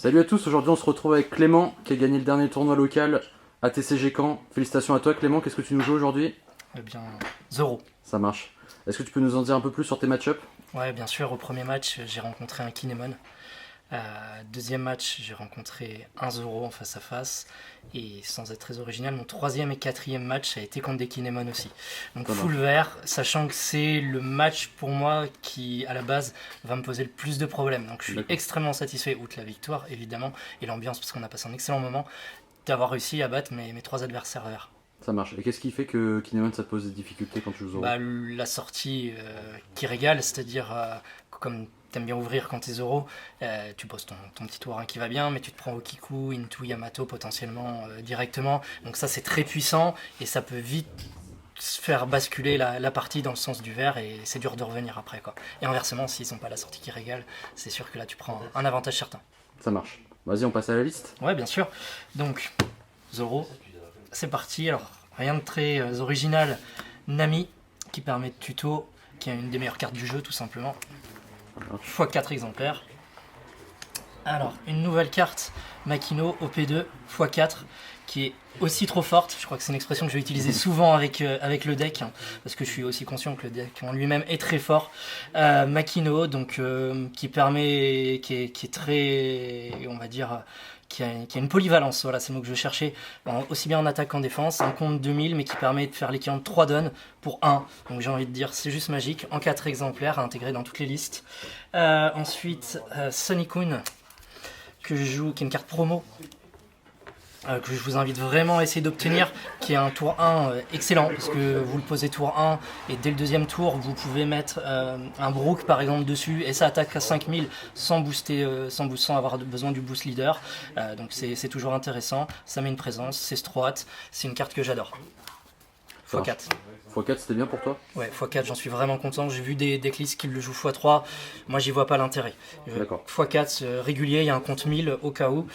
Salut à tous, aujourd'hui on se retrouve avec Clément qui a gagné le dernier tournoi local à TCG Caen. Félicitations à toi Clément, qu'est-ce que tu nous joues aujourd'hui? Eh bien, Zoro. Ça marche. Est-ce que tu peux nous en dire un peu plus sur tes match-ups? Ouais, bien sûr, au premier match, j'ai rencontré un Kinemon. Deuxième match, j'ai rencontré un Zoro en face à face. Et sans être très original, mon troisième et quatrième match a été contre des Kinemon aussi. Donc Ça full marche. vert, sachant que c'est le match pour moi qui, à la base, va me poser le plus de problèmes. Donc je suis D'accord. extrêmement satisfait, outre la victoire évidemment, et l'ambiance, parce qu'on a passé un excellent moment, d'avoir réussi à battre mes trois adversaires verts. Ça marche. Et qu'est-ce qui fait que Kinemon ça te pose des difficultés quand tu joues Zoro? Bah, la sortie qui régale, c'est-à-dire comme t'aimes bien ouvrir quand t'es Zoro, tu poses ton petit tour 1 qui va bien, mais tu te prends Okiku, Into, Yamato potentiellement directement. Donc ça c'est très puissant et ça peut vite faire basculer la partie dans le sens du vert et c'est dur de revenir après, quoi. Et inversement, s'ils n'ont pas la sortie qui régale, c'est sûr que là tu prends un avantage certain. Ça marche. Vas-y, on passe à la liste. Ouais, bien sûr. Donc, Zoro, c'est parti. Alors, rien de très original. Nami, qui permet de tuto, qui est une des meilleures cartes du jeu, tout simplement. x4 exemplaires. Alors, une nouvelle carte, Makino, OP2, x4, qui est aussi trop forte. Je crois que c'est une expression que je vais utiliser souvent avec le deck, hein, parce que je suis aussi conscient que le deck en lui-même est très fort. Makino, donc, qui est très, on va dire, qui a une polyvalence, voilà, c'est le mot que je cherchais, aussi bien en attaque qu'en défense, un compte 2000, mais qui permet de faire l'équivalent de 3 dons pour 1, donc j'ai envie de dire c'est juste magique, en 4 exemplaires, à intégrer dans toutes les listes. Ensuite, Sunicune, que je joue, qui est une carte promo, que je vous invite vraiment à essayer d'obtenir, qui est un tour 1 excellent, parce que vous le posez tour 1, et dès le deuxième tour, vous pouvez mettre un Brook par exemple dessus, et ça attaque à 5000 sans booster, sans avoir besoin du boost leader, donc c'est toujours intéressant, ça met une présence, c'est Stroat, c'est une carte que j'adore. Ça marche. x4. x4 c'était bien pour toi? Ouais, x4, j'en suis vraiment content. J'ai vu des decklists qui le jouent x3. Moi, j'y vois pas l'intérêt. D'accord. x4 régulier, il y a un compte 1000 au cas où.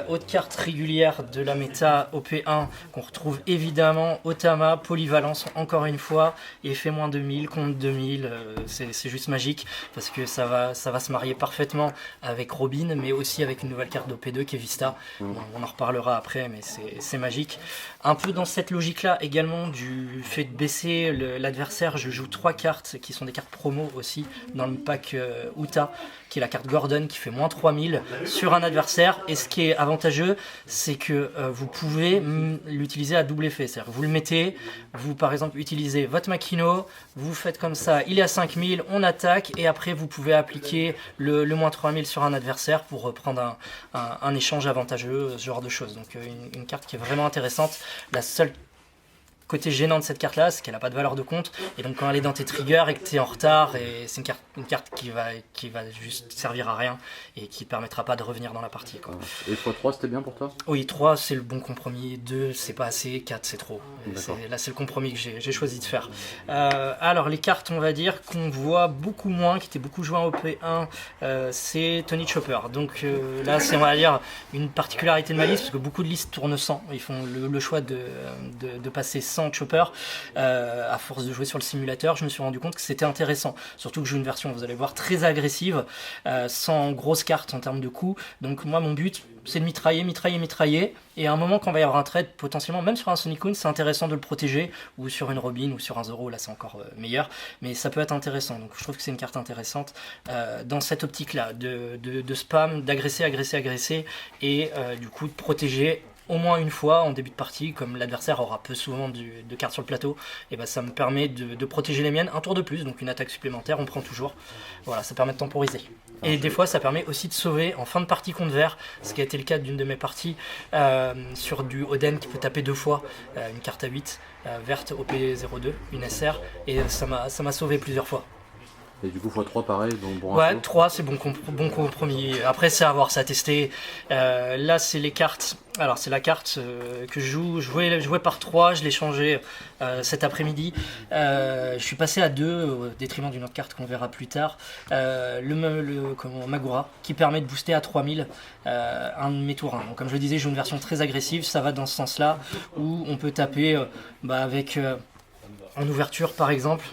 Autre carte régulière de la méta OP1 qu'on retrouve évidemment, Otama, polyvalence encore une fois, effet moins 2000, compte 2000. C'est juste magique parce que ça va se marier parfaitement avec Robin, mais aussi avec une nouvelle carte d'OP2 qui est Vista. Bon, on en reparlera après, mais c'est magique. Un peu dans cette logique-là également du fait de baisser l'adversaire, je joue 3 cartes qui sont des cartes promo aussi dans le pack Uta, qui est la carte Gordon qui fait moins 3000 sur un adversaire. Et ce qui est avantageux, c'est que vous pouvez l'utiliser à double effet. C'est-à-dire vous le mettez, vous par exemple utilisez votre Makino, vous faites comme ça, il est à 5000, on attaque, et après vous pouvez appliquer le moins 3000 sur un adversaire pour prendre un échange avantageux, ce genre de choses. Donc une carte qui est vraiment intéressante. La seule côté gênant de cette carte là, c'est qu'elle n'a pas de valeur de compte, et donc quand elle est dans tes triggers et que tu es en retard, et c'est une carte qui va juste servir à rien et qui ne permettra pas de revenir dans la partie, quoi. Et x3 c'était bien pour toi? Oui, 3 c'est le bon compromis, 2 c'est pas assez, 4 c'est trop. D'accord. Là c'est le compromis que j'ai choisi de faire. Alors les cartes, on va dire qu'on voit beaucoup moins, qui étaient beaucoup jouées en OP1, c'est Tony Chopper. Donc là c'est, on va dire, une particularité de ma liste, parce que beaucoup de listes tournent sans, ils font le choix de passer sans Chopper. À force de jouer sur le simulateur, je me suis rendu compte que c'était intéressant, surtout que je joue une version, vous allez voir, très agressive, sans grosses cartes en termes de coups. Donc moi mon but c'est de mitrailler, et à un moment quand il va y avoir un trade, potentiellement même sur un Sunicune, c'est intéressant de le protéger, ou sur une Robin ou sur un Zoro, là c'est encore meilleur, mais ça peut être intéressant. Donc je trouve que c'est une carte intéressante dans cette optique là de spam, d'agresser, et du coup de protéger au moins une fois en début de partie. Comme l'adversaire aura peu souvent de cartes sur le plateau, et ben ça me permet de protéger les miennes un tour de plus, donc une attaque supplémentaire, on prend toujours. Voilà, ça permet de temporiser. Et des fois ça permet aussi de sauver en fin de partie contre vert, ce qui a été le cas d'une de mes parties sur du Oden qui peut taper 2 fois, une carte à 8, verte OP02, une SR, et ça m'a sauvé plusieurs fois. Et du coup x3 pareil, donc bon. Ouais, 3 c'est bon compromis. Après c'est à voir, c'est à tester. Là c'est les cartes. Alors c'est la carte que je joue. Je jouais par 3, je l'ai changé cet après-midi. Je suis passé à 2 au détriment d'une autre carte qu'on verra plus tard. Magura, qui permet de booster à 3000 un de mes tours 1. Donc, comme je le disais, je joue une version très agressive, ça va dans ce sens-là, où on peut taper avec en ouverture par exemple.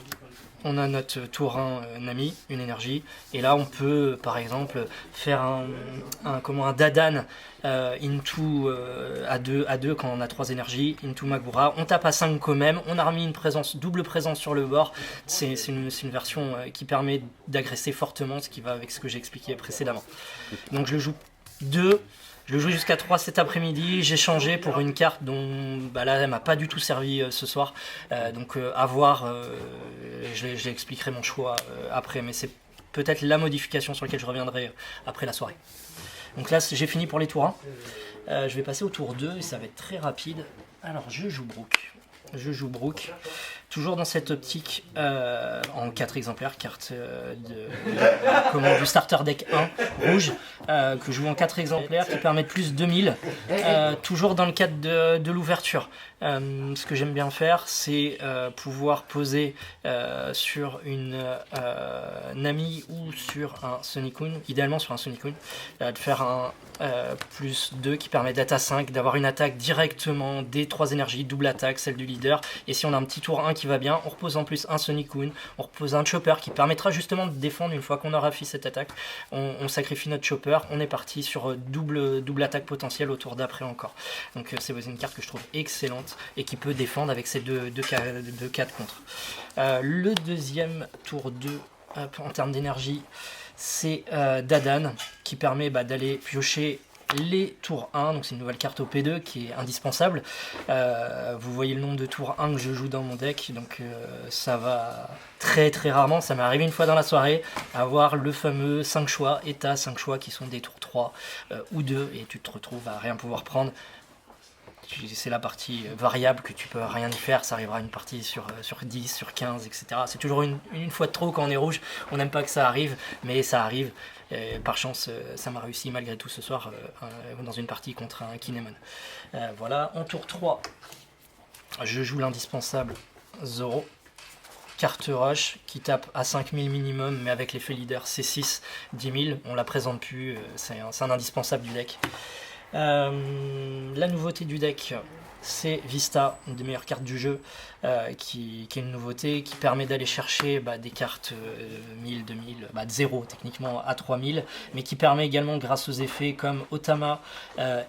on a notre tour 1 Nami, une énergie, et là on peut par exemple faire un Dadan into à 2 quand on a 3 énergies, into Magura, on tape à 5 quand même, on a remis une double présence sur le bord, c'est une version qui permet d'agresser fortement, ce qui va avec ce que j'ai expliqué précédemment. Donc je le joue 2. Je le joue jusqu'à 3 cet après-midi, j'ai changé pour une carte dont là elle m'a pas du tout servi ce soir, donc à voir, je l'expliquerai mon choix après, mais c'est peut-être la modification sur laquelle je reviendrai après la soirée. Donc là j'ai fini pour les tours 1, je vais passer au tour 2 et ça va être très rapide. Alors je joue Brook, toujours dans cette optique en 4 exemplaires, carte du starter deck 1 rouge, que je joue en 4 exemplaires qui permettent plus 2000, toujours dans le cadre de l'ouverture. Ce que j'aime bien faire, c'est pouvoir poser sur une Nami ou sur un Sunicune, idéalement sur un Sunicune, de faire un plus 2 qui permet d'être à 5, d'avoir une attaque directement des 3 énergies, double attaque, celle du leader, et si on a un petit tour 1 qui va bien, on repose en plus un Sunicune, on repose un Chopper qui permettra justement de défendre une fois qu'on aura fait cette attaque, on sacrifie notre Chopper, on est parti sur double attaque potentielle au tour d'après encore. Donc c'est une carte que je trouve excellente et qui peut défendre avec ces deux 4 contre. Le deuxième tour 2 en termes d'énergie, c'est Dadan qui permet d'aller piocher les tours 1, donc c'est une nouvelle carte au P2 qui est indispensable. Vous voyez le nombre de tours 1 que je joue dans mon deck, donc ça va très rarement, ça m'est arrivé une fois dans la soirée, avoir le fameux 5 choix, et t'as 5 choix qui sont des tours 3 ou 2, et tu te retrouves à rien pouvoir prendre. C'est la partie variable que tu peux rien y faire, ça arrivera une partie sur 10, sur 15, etc. C'est toujours une fois de trop quand on est rouge, on n'aime pas que ça arrive, mais ça arrive. Et par chance, ça m'a réussi malgré tout ce soir dans une partie contre un Kinemon. Voilà, en tour 3, je joue l'indispensable Zoro. Carte rush qui tape à 5000 minimum, mais avec l'effet leader C6, 10 000, on la présente plus, c'est un indispensable du deck. La nouveauté du deck, c'est Vista, une des meilleures cartes du jeu, qui est une nouveauté qui permet d'aller chercher des cartes 1000, 2000, de 0 techniquement à 3000, mais qui permet également, grâce aux effets comme Otama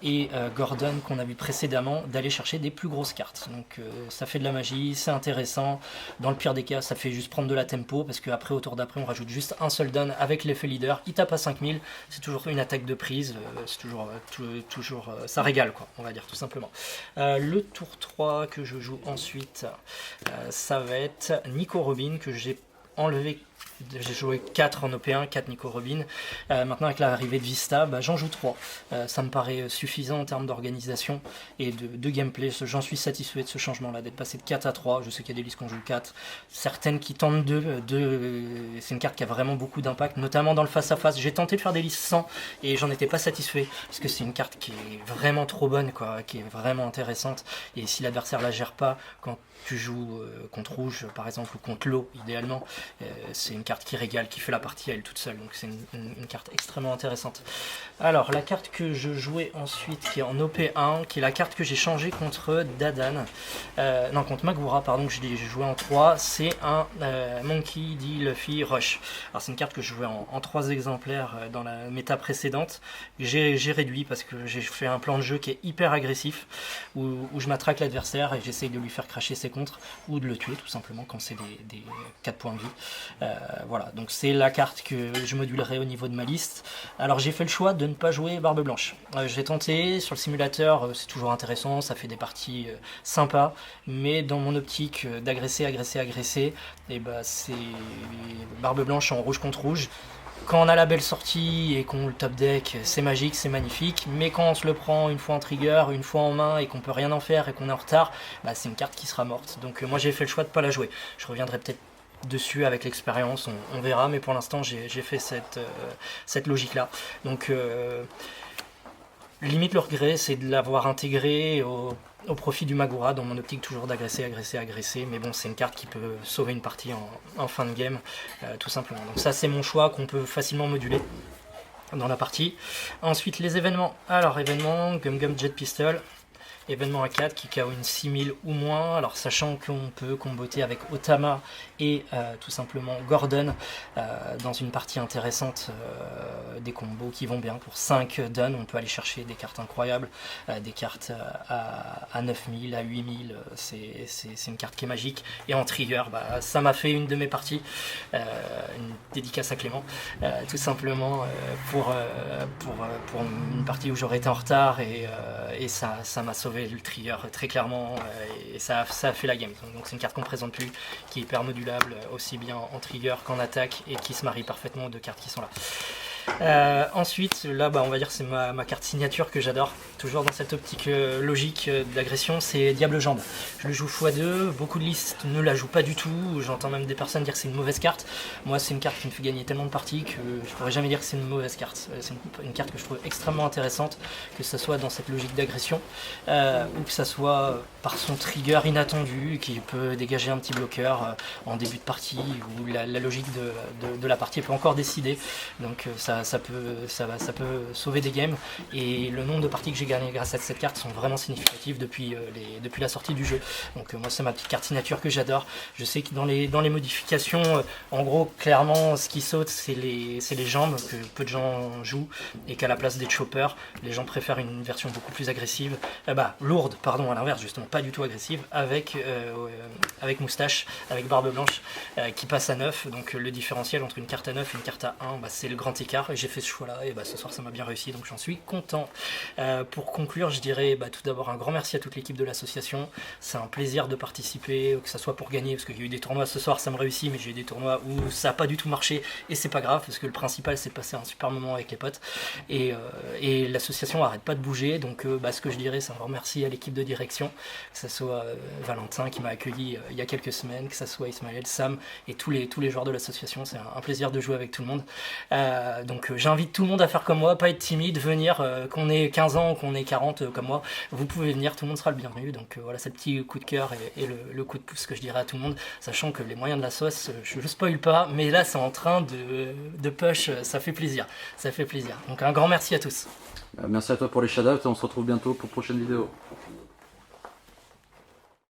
et Gordon qu'on a vu précédemment, d'aller chercher des plus grosses cartes. Donc ça fait de la magie, c'est intéressant. Dans le pire des cas, ça fait juste prendre de la tempo, parce qu'après, au tour d'après, on rajoute juste un seul down avec l'effet leader. Il tape à 5000, c'est toujours une attaque de prise, c'est toujours ça régale, quoi, on va dire tout simplement. Le tour 3 que je joue ensuite, ça va être Nico Robin, que j'ai enlevé. J'ai joué 4 en OP1, 4 Nico Robin. Maintenant avec l'arrivée de Vista, j'en joue 3. Ça me paraît suffisant en termes d'organisation et de gameplay. J'en suis satisfait de ce changement-là, d'être passé de 4 à 3. Je sais qu'il y a des listes qui en jouent 4. Certaines qui tentent 2. C'est une carte qui a vraiment beaucoup d'impact, notamment dans le face-à-face. J'ai tenté de faire des listes 100 et j'en étais pas satisfait, parce que c'est une carte qui est vraiment trop bonne, quoi, qui est vraiment intéressante. Et si l'adversaire la gère pas, quand tu joues contre rouge par exemple, ou contre l'eau idéalement, c'est une carte qui régale, qui fait la partie à elle toute seule, donc c'est une carte extrêmement intéressante. Alors la carte que je jouais ensuite, qui est en OP1, qui est la carte que j'ai changée contre Dadan, contre Magura, pardon, que j'ai joué en 3, c'est un Monkey D. Luffy Rush. Alors c'est une carte que je jouais en 3 exemplaires dans la méta précédente. J'ai réduit parce que j'ai fait un plan de jeu qui est hyper agressif, où je m'attraque l'adversaire et j'essaye de lui faire cracher ses contre, ou de le tuer tout simplement quand c'est des 4 points de vie. Voilà, donc c'est la carte que je modulerai au niveau de ma liste. Alors j'ai fait le choix de ne pas jouer Barbe Blanche. J'ai tenté sur le simulateur, c'est toujours intéressant, ça fait des parties sympas, mais dans mon optique d'agresser, et c'est Barbe Blanche en rouge contre rouge. Quand on a la belle sortie et qu'on le top deck, c'est magique, c'est magnifique, mais quand on se le prend une fois en trigger, une fois en main et qu'on peut rien en faire et qu'on est en retard, c'est une carte qui sera morte. Donc moi j'ai fait le choix de ne pas la jouer. Je reviendrai peut-être dessus avec l'expérience, on verra, mais pour l'instant j'ai fait cette logique là. Donc limite le regret, c'est de l'avoir intégré au profit du Magura, dans mon optique toujours d'agresser, mais bon, c'est une carte qui peut sauver une partie en fin de game, tout simplement. Donc ça c'est mon choix qu'on peut facilement moduler dans la partie. Ensuite les événements. Alors événements, Gum Gum Jet Pistol, événement à 4 qui KO une 6000 ou moins. Alors sachant qu'on peut comboter avec Otama et tout simplement Gordon dans une partie intéressante, des combos qui vont bien pour 5 done. On peut aller chercher des cartes incroyables, des cartes à 9000, à 8000, c'est une carte qui est magique. Et en trigger, ça m'a fait une de mes parties, une dédicace à Clément, tout simplement pour une partie où j'aurais été en retard, et ça m'a sauvé le trigger très clairement, et ça a fait la game. Donc c'est une carte qu'on ne présente plus, qui est hyper modulable aussi bien en trigger qu'en attaque, et qui se marie parfaitement aux deux cartes qui sont là. Ensuite, là, on va dire que c'est ma carte signature que j'adore, toujours dans cette optique logique d'agression, c'est Diable Jambe. Je le joue x2, beaucoup de listes ne la jouent pas du tout, j'entends même des personnes dire que c'est une mauvaise carte. Moi, c'est une carte qui me fait gagner tellement de parties que je pourrais jamais dire que c'est une mauvaise carte. C'est une carte que je trouve extrêmement intéressante, que ce soit dans cette logique d'agression, ou que ça soit par son trigger inattendu, qui peut dégager un petit bloqueur en début de partie, où la logique de la partie peut encore décider. Donc ça peut sauver des games, et le nombre de parties que j'ai gagnées grâce à cette carte sont vraiment significatives depuis la sortie du jeu. Donc moi, c'est ma petite carte signature que j'adore. Je sais que dans les modifications, en gros, clairement, ce qui saute, c'est les jambes, que peu de gens jouent, et qu'à la place des choppers, les gens préfèrent une version beaucoup plus agressive, lourde, pardon, à l'inverse, justement, pas du tout agressive, avec moustache, avec barbe blanche, qui passe à 9. Donc le différentiel entre une carte à 9 et une carte à 1, c'est le grand écart. Et j'ai fait ce choix-là, et ce soir ça m'a bien réussi, donc j'en suis content. Pour conclure, je dirais tout d'abord un grand merci à toute l'équipe de l'association. C'est un plaisir de participer, que ça soit pour gagner, parce qu'il y a eu des tournois ce soir, ça me réussit, mais j'ai eu des tournois où ça n'a pas du tout marché, et c'est pas grave, parce que le principal, c'est de passer un super moment avec les potes. Et l'association arrête pas de bouger, donc ce que je dirais, c'est un grand merci à l'équipe de direction, que ce soit Valentin qui m'a accueilli il y a quelques semaines, que ce soit Ismaël, Sam, et tous les joueurs de l'association. C'est un plaisir de jouer avec tout le monde. Donc j'invite tout le monde à faire comme moi, pas être timide, venir, qu'on ait 15 ans ou qu'on ait 40 comme moi, vous pouvez venir, tout le monde sera le bienvenu. Donc voilà, c'est le petit coup de cœur et le coup de pouce que je dirais à tout le monde, sachant que les moyens de la sauce, je spoil pas, mais là c'est en train de push, ça fait plaisir. Donc un grand merci à tous. Merci à toi pour les shoutouts, et on se retrouve bientôt pour une prochaine vidéo.